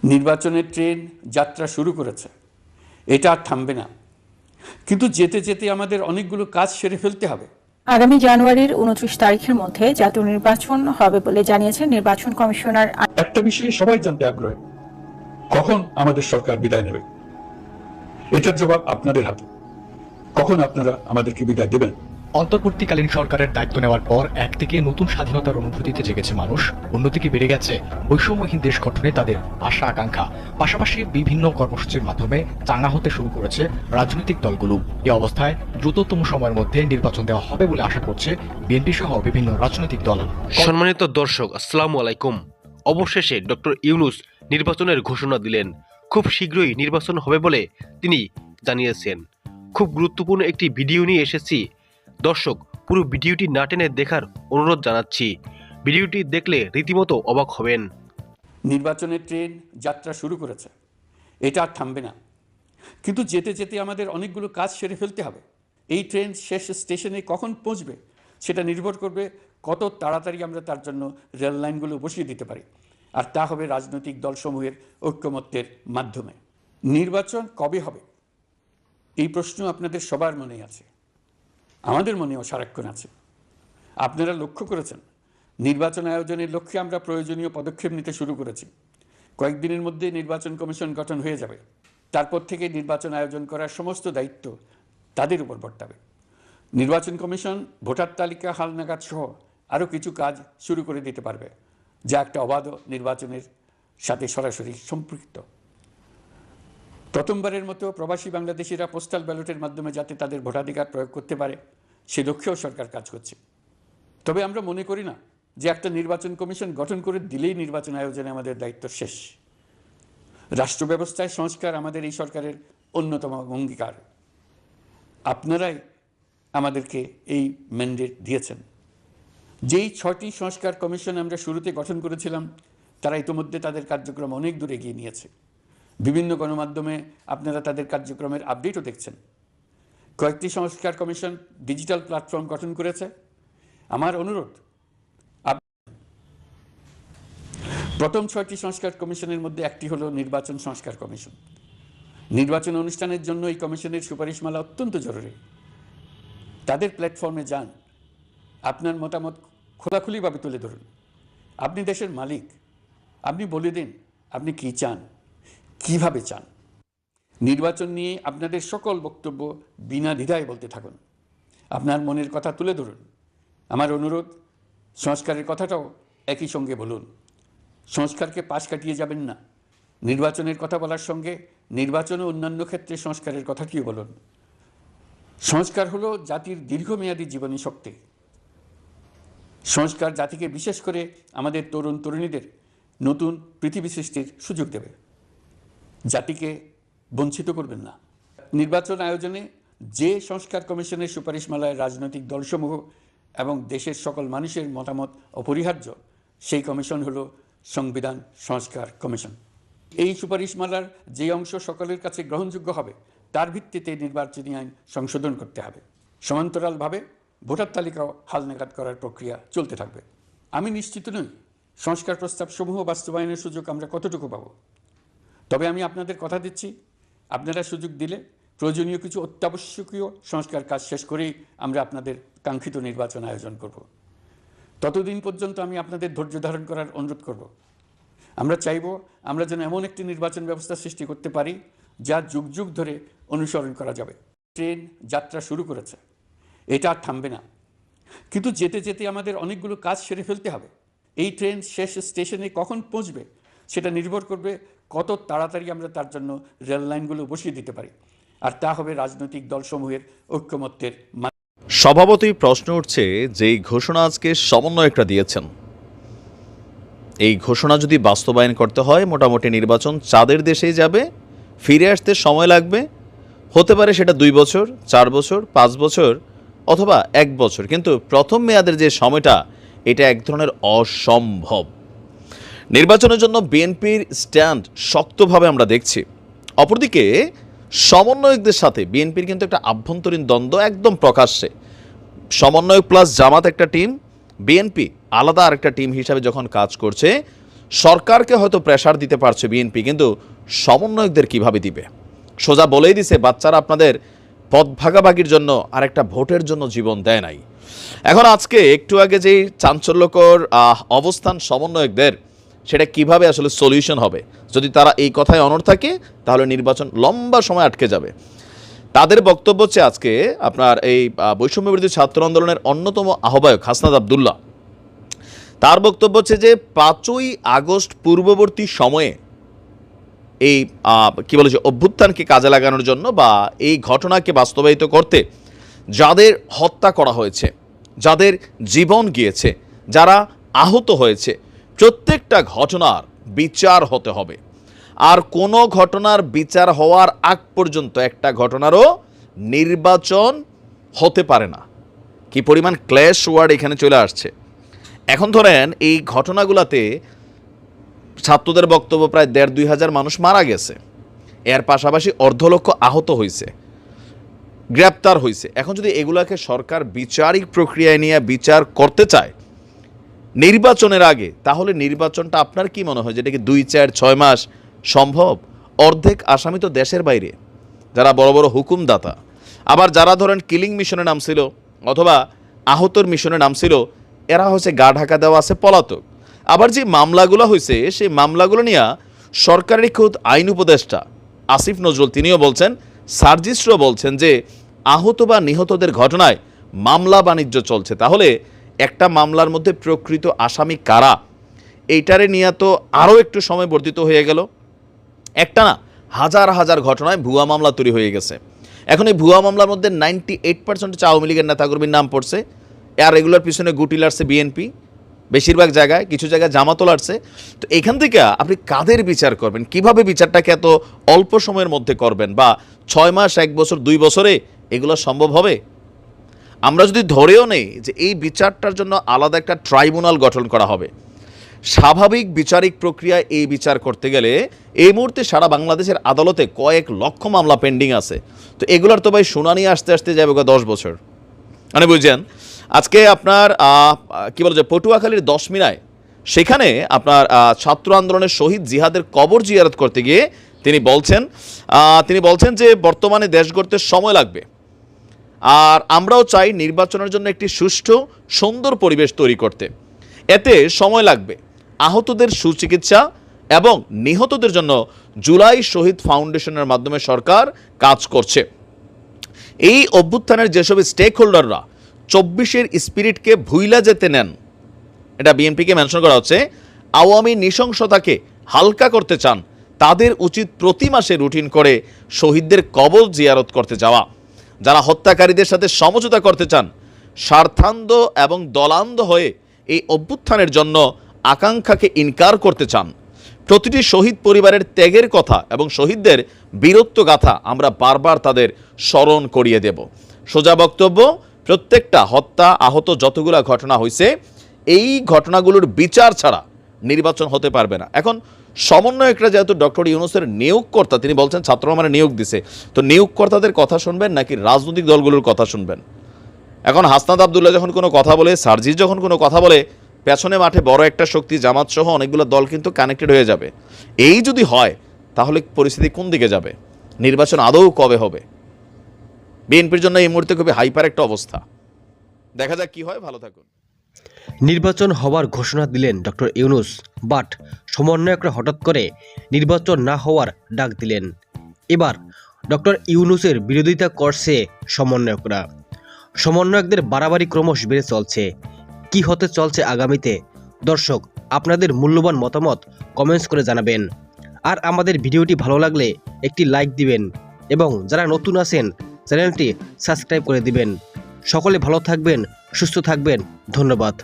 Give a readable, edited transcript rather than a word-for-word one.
নির্বাচনের ট্রেন যাত্রা শুরু করেছে, এটা আর থামবে না। কিন্তু যেতে যেতে আমাদের অনেকগুলো কাজ সেরে ফেলতে হবে। আগামী জানুয়ারির 29 তারিখের মধ্যে জাতীয় নির্বাচন হবে বলে জানিয়েছেন নির্বাচন কমিশনার। একটা বিষয়ে সবাই জানতে আগ্রহী, কখন আমাদের সরকার বিদায় নেবে। এটার জবাব আপনাদের হাতে। কখন আপনারা আমাদেরকে বিদায় দেবেন? অন্তর্বর্তীকালীন সরকারের দায়িত্ব নেওয়ার পর একদিকে নতুন স্বাধীনতার অনুভূতিতে জেগেছে মানুষ, অন্যদিকে বেড়ে গেছে বৈষম্যহীন দেশ গঠনে তাদের আশা আকাঙ্ক্ষা। পাশাপাশি বিভিন্ন কর্মসূচির মাধ্যমে চাঙা হতে শুরু করেছে রাজনৈতিক দলগুলো। এ অবস্থায় দ্রুততম সময়ের মধ্যে নির্বাচন দেওয়া হবে বলে আশা করছে বিএনপি সহ বিভিন্ন রাজনৈতিক দল। সম্মানিত দর্শক, আসসালামু আলাইকুম। অবশেষে ডক্টর ইউনূস নির্বাচনের ঘোষণা দিলেন। খুব শীঘ্রই নির্বাচন হবে বলে তিনি জানিয়েছেন। খুব গুরুত্বপূর্ণ একটি ভিডিও নিয়ে এসেছি। দর্শক, পুরো ভিডিওটি না টেনে দেখার অনুরোধ জানাচ্ছি। ভিডিওটি দেখলে রীতিমতো অবাক হবেন। নির্বাচনের ট্রেন যাত্রা শুরু করেছে, এটা আর থামবে না। কিন্তু যেতে যেতে আমাদের অনেকগুলো কাজ সেরে ফেলতে হবে। এই ট্রেন শেষ স্টেশনে কখন পৌঁছবে সেটা নির্ভর করবে কত তাড়াতাড়ি আমরা তার জন্য রেল লাইনগুলো বসিয়ে দিতে পারি। আর তা হবে রাজনৈতিক দলসমূহের ঐক্যমত্যের মাধ্যমে। নির্বাচন কবে হবে এই প্রশ্ন আপনাদের সবার মনেই আছে, আমাদের মনেও সারাক্ষণ আছে। আপনারা লক্ষ্য করেছেন, নির্বাচন আয়োজনের লক্ষ্যে আমরা প্রয়োজনীয় পদক্ষেপ নিতে শুরু করেছি। কয়েকদিনের মধ্যে নির্বাচন কমিশন গঠন হয়ে যাবে। তারপর থেকে নির্বাচন আয়োজন করার সমস্ত দায়িত্ব তাদের উপর বর্তাবে। নির্বাচন কমিশন ভোটার তালিকা হালনাগাদ সহ আরও কিছু কাজ শুরু করে দিতে পারবে, যা একটা অবাধ নির্বাচনের সাথে সরাসরি সম্পৃক্ত। প্রথমবারের মতো প্রবাসী বাংলাদেশিরা পোস্টাল ব্যালটের মাধ্যমে যাতে তাদের ভোটাধিকার প্রয়োগ করতে পারে সে লক্ষ্যেও সরকার কাজ করছে। তবে আমরা মনে করি না যে একটা নির্বাচন কমিশন গঠন করে দিলেই নির্বাচন আয়োজনে আমাদের দায়িত্ব শেষ। রাষ্ট্র ব্যবস্থায় সংস্কার আমাদের এই সরকারের অন্যতম অঙ্গীকার। আপনারাই আমাদেরকে এই ম্যান্ডেট দিয়েছেন। যেই 6টি সংস্কার কমিশন আমরা শুরুতে গঠন করেছিলাম তারা ইতিমধ্যে তাদের কার্যক্রম অনেক দূর এগিয়ে নিয়েছে। বিভিন্ন গণমাধ্যমে আপনারা তাদের কার্যক্রমের আপডেটও দেখছেন। কয়েকটি সংস্কার কমিশন ডিজিটাল প্ল্যাটফর্ম গঠন করেছে। আমার অনুরোধ, প্রথম 6টি সংস্কার কমিশনের মধ্যে একটি হলো নির্বাচন সংস্কার কমিশন। নির্বাচন অনুষ্ঠানের জন্য এই কমিশনের সুপারিশমালা অত্যন্ত জরুরি। তাদের প্ল্যাটফর্মে যান, আপনার মতামত খোলাখুলিভাবে তুলে ধরুন। আপনি দেশের মালিক, আপনি বলে দিন আপনি কি চান, কিভাবে চান। নির্বাচন নিয়ে আপনাদের সকল বক্তব্য বিনা দ্বিধায় বলতে থাকুন। আপনার মনের কথা তুলে ধরুন। আমার অনুরোধ, সংস্কারের কথাটাও একই সঙ্গে বলুন। সংস্কারকে পাশ কাটিয়ে যাবেন না। নির্বাচনের কথা বলার সঙ্গে নির্বাচন ও অন্যান্য ক্ষেত্রে সংস্কারের কথাটিও বলুন। সংস্কার হলো জাতির দীর্ঘমেয়াদী জীবনী শক্তি। সংস্কার জাতিকে, বিশেষ করে আমাদের তরুণ তরুণীদের নতুন পৃথিবী সৃষ্টির সুযোগ দেবে। জাতিকে বঞ্চিত করবেন না। নির্বাচন আয়োজনে যে সংস্কার কমিশনের সুপারিশমালায় রাজনৈতিক দলসমূহ এবং দেশের সকল মানুষের মতামত অপরিহার্য, সেই কমিশন হলো সংবিধান সংস্কার কমিশন। এই সুপারিশমালার যে অংশ সকলের কাছে গ্রহণযোগ্য হবে তার ভিত্তিতে নির্বাচনী আইন সংশোধন করতে হবে। সমান্তরালভাবে ভোটার তালিকাও হালনাগাদ করার প্রক্রিয়া চলতে থাকবে। আমি নিশ্চিত নই সংস্কার প্রস্তাবসমূহ বাস্তবায়নের সুযোগ আমরা কতটুকু পাব। তবে আমি আপনাদের কথা দিচ্ছি, আপনারা সুযোগ দিলে প্রয়োজনীয় কিছু অত্যাবশ্যকীয় সংস্কার কাজ শেষ করেই আমরা আপনাদের কাঙ্ক্ষিত নির্বাচন আয়োজন করব। ততদিন পর্যন্ত আমি আপনাদের ধৈর্য ধারণ করার অনুরোধ করব। আমরা চাইব আমরা যেন এমন একটি নির্বাচন ব্যবস্থা সৃষ্টি করতে পারি যা যুগ যুগ ধরে অনুসরণ করা যাবে। ট্রেন যাত্রা শুরু করেছে, এটা আর থামবে না। কিন্তু যেতে যেতে আমাদের অনেকগুলো কাজ সেরে ফেলতে হবে। এই ট্রেন শেষ স্টেশনে কখন পৌঁছবে সেটা নির্ভর করবে কত তাড়াতাড়ি আমরা তার জন্য রেল লাইনগুলো বসিয়ে দিতে পারি। আর তা হবে রাজনৈতিক দলসমূহের ঐক্যমত্যের। স্বভাবতই প্রশ্ন উঠছে যে এই ঘোষণা আজকে সমন্বয়করা দিয়েছেন, এই ঘোষণা যদি বাস্তবায়ন করতে হয় মোটামুটি নির্বাচন চাঁদের দেশেই যাবে, ফিরে আসতে সময় লাগবে। হতে পারে সেটা 2 বছর, 4 বছর, 5 বছর অথবা 1 বছর, কিন্তু প্রথম মেয়াদের যে সময়টা এটা এক ধরনের অসম্ভব। নির্বাচনের জন্য বিএনপির স্ট্যান্ড শক্তভাবে আমরা দেখছি। অপরদিকে সমন্বয়কদের সাথে বিএনপির কিন্তু একটা আভ্যন্তরীণ দ্বন্দ্ব একদম প্রকাশ্যে। সমন্বয়ক প্লাস জামাত একটা টিম, বিএনপি আলাদা আরেকটা টিম হিসাবে যখন কাজ করছে, সরকারকে হয়তো প্রেসার দিতে পারছে বিএনপি, কিন্তু সমন্বয়কদের কিভাবে দিবে? সোজা বলেই দিছে বাচ্চারা আপনাদের পদ ভাগাভাগির জন্য আরেকটা ভোটের জন্য জীবন দেয় নাই। এখন আজকে একটু আগে যেই চাঞ্চল্যকর অবস্থান সমন্বয়কদের, সেটা কিভাবে আসলে সলিউশন হবে? যদি তারা এই কথায় অনড় থাকে তাহলে নির্বাচন লম্বা সময় আটকে যাবে। তাদের বক্তব্য হচ্ছে আজকে আপনার এই বৈষম্য বিরোধী ছাত্র আন্দোলনের অন্যতম আহ্বায়ক হাসনাত আব্দুল্লাহ, তার বক্তব্য হচ্ছে যে 5ই আগস্ট পূর্ববর্তী সময়ে এই কি বলে যে অভ্যুত্থানকে কাজে লাগানোর জন্য বা এই ঘটনাকে বাস্তবায়িত করতে যাদের হত্যা করা হয়েছে, যাদের জীবন গিয়েছে, যারা আহত হয়েছে, প্রত্যেকটা ঘটনার বিচার হতে হবে। আর কোনো ঘটনার বিচার হওয়ার আগ পর্যন্ত একটা ঘটনারও নির্বাচন হতে পারে না। কি পরিমাণ ক্ল্যাশ ওয়ার্ড এখানে চলে আসছে। এখন ধরেন এই ঘটনাগুলোতে ছাত্রদের বক্তব্য প্রায় 1,500-2 হাজার মানুষ মারা গেছে, এর পাশাপাশি 250,000 আহত হয়েছে, গ্রেপ্তার হয়েছে। এখন যদি এগুলাকে সরকার বিচারিক প্রক্রিয়ায় নিয়ে বিচার করতে চায় নির্বাচনের আগে, তাহলে নির্বাচনটা আপনার কি মনে হয় যেটা কি 2, 4, 6 মাস সম্ভব? অর্ধেক আসামি তো দেশের বাইরে, যারা বড় বড় হুকুমদাতা। আবার যারা ধরেন কিলিং মিশনে নামছিল অথবা আহতর মিশনে নামছিল, এরা হচ্ছে গা ঢাকা দেওয়া আছে, পলাতক। আবার যে মামলাগুলো হয়েছে সেই মামলাগুলো নিয়ে সরকারের খোদ আইন উপদেষ্টা আসিফ নজরুল তিনিও বলছেন, সার্জিস্টও বলছেন যে আহত বা নিহতদের ঘটনায় মামলা বাণিজ্য চলছে। তাহলে একটা মামলার মধ্যে প্রকৃত আসামি কারা, এইটারে নিয়ে তো আরও একটু সময় বর্ধিত হয়ে গেল। একটা না, হাজার হাজার ঘটনায় ভুয়া মামলা তৈরি হয়ে গেছে। এখন এই ভুয়া মামলার মধ্যে 98% আওয়ামী লীগের নেতাকর্মীর নাম পড়ছে, আর এগুলোর পিছনে গুটি লাগছে বিএনপি, বেশিরভাগ জায়গায়, কিছু জায়গায় জামাতও লাগছে। তো এখান থেকে আপনি কাদের বিচার করবেন? কিভাবে বিচারটাকে এত অল্প সময়ের মধ্যে করবেন? বা 6 মাস, 1 বছর, 2 বছরে এগুলো সম্ভব হবে? আমরা যদি ধরেও নেই যে এই বিচারটার জন্য আলাদা একটা ট্রাইব্যুনাল গঠন করা হবে, স্বাভাবিক বিচারিক প্রক্রিয়ায় এই বিচার করতে গেলে এই মুহূর্তে সারা বাংলাদেশের আদালতে কয়েক লক্ষ মামলা পেন্ডিং আছে। তো এগুলোর তো ভাই শুনানি আসতে আসতে যাবে 10 বছর। মানে বুঝছেন, আজকে আপনার কি বলে যে পটুয়াখালীর 10 মিনায়, সেখানে আপনার ছাত্র আন্দোলনের শহীদ জিহাদের কবর জিয়ারত করতে গিয়ে তিনি বলছেন যে বর্তমানে দেশ গড়তে সময় লাগবে, আর আমরাও চাই নির্বাচনের জন্য একটি সুষ্ঠু সুন্দর পরিবেশ তৈরি করতে, এতে সময় লাগবে। আহতদের সুচিকিৎসা এবং নিহতদের জন্য জুলাই শহীদ ফাউন্ডেশনের মাধ্যমে সরকার কাজ করছে। এই অভ্যুত্থানের যেসব স্টেক হোল্ডাররা 24-এর স্পিরিটকে ভুইলা যেতে নেন, এটা বিএনপিকে মেনশন করা হচ্ছে, আওয়ামী নৃশংসতাকে হালকা করতে চান, তাদের উচিত প্রতি মাসে রুটিন করে শহীদদের কবর জিয়ারত করতে যাওয়া। যারা হত্যাকারীদের সাথে সমঝোতা করতে চান, স্বার্থান্ধ এবং দলান্ধ হয়ে এই অভ্যুত্থানের জন্য আকাঙ্ক্ষাকে ইনকার করতে চান, প্রতিটি শহীদ পরিবারের ত্যাগের কথা এবং শহীদদের বীরত্ব গাথা আমরা বারবার তাদের স্মরণ করিয়ে দেব। সোজা বক্তব্য, প্রত্যেকটা হত্যা, আহত যতগুলো ঘটনা হয়েছে, এই ঘটনাগুলোর বিচার ছাড়া নির্বাচন হতে পারবে না। এখন সমন্বয়করা যেহেতু ডক্টর ইউনূসের নিয়োগকর্তা, তিনি বলছেন ছাত্ররা মানে নিয়োগ দিছে, তো নিয়োগকর্তাদের কথা শুনবেন নাকি রাজনৈতিক দলগুলোর কথা শুনবেন? এখন হাসনাত আব্দুল্লাহ যখন কোনো কথা বলে, সার্জিস যখন কোনো কথা বলে, পেছনে মাঠে বড় একটা শক্তি জামাত সহ অনেকগুলো দল কিন্তু কানেক্টেড হয়ে যাবে। এই যদি হয় তাহলে পরিস্থিতি কোন দিকে যাবে? নির্বাচন আদৌ কবে হবে? বিএনপির জন্য এই মুহূর্তে খুবই হাইপার একটা অবস্থা। দেখা যাক কি হয়। ভালো থাকুন। নির্বাচন হওয়ার ঘোষণা দিলেন ডক্টর ইউনূস, বাট সমন্বয়করা হঠাৎ করে নির্বাচন না হওয়ার ডাক দিলেন। এবার ডক্টর ইউনূসের বিরোধিতা করছে সমন্বয়করা। সমন্বয়কদের বাড়াবাড়ি ক্রমশ বেড়ে চলছে। কি হতে চলছে আগামীতে? দর্শক, আপনাদের মূল্যবান মতামত কমেন্টস করে জানাবেন। আর আমাদের ভিডিওটি ভালো লাগলে একটি লাইক দিবেন এবং যারা নতুন আছেন চ্যানেলটি সাবস্ক্রাইব করে দিবেন। সকলে ভালো থাকবেন, সুস্থ থাকবেন। ধন্যবাদ।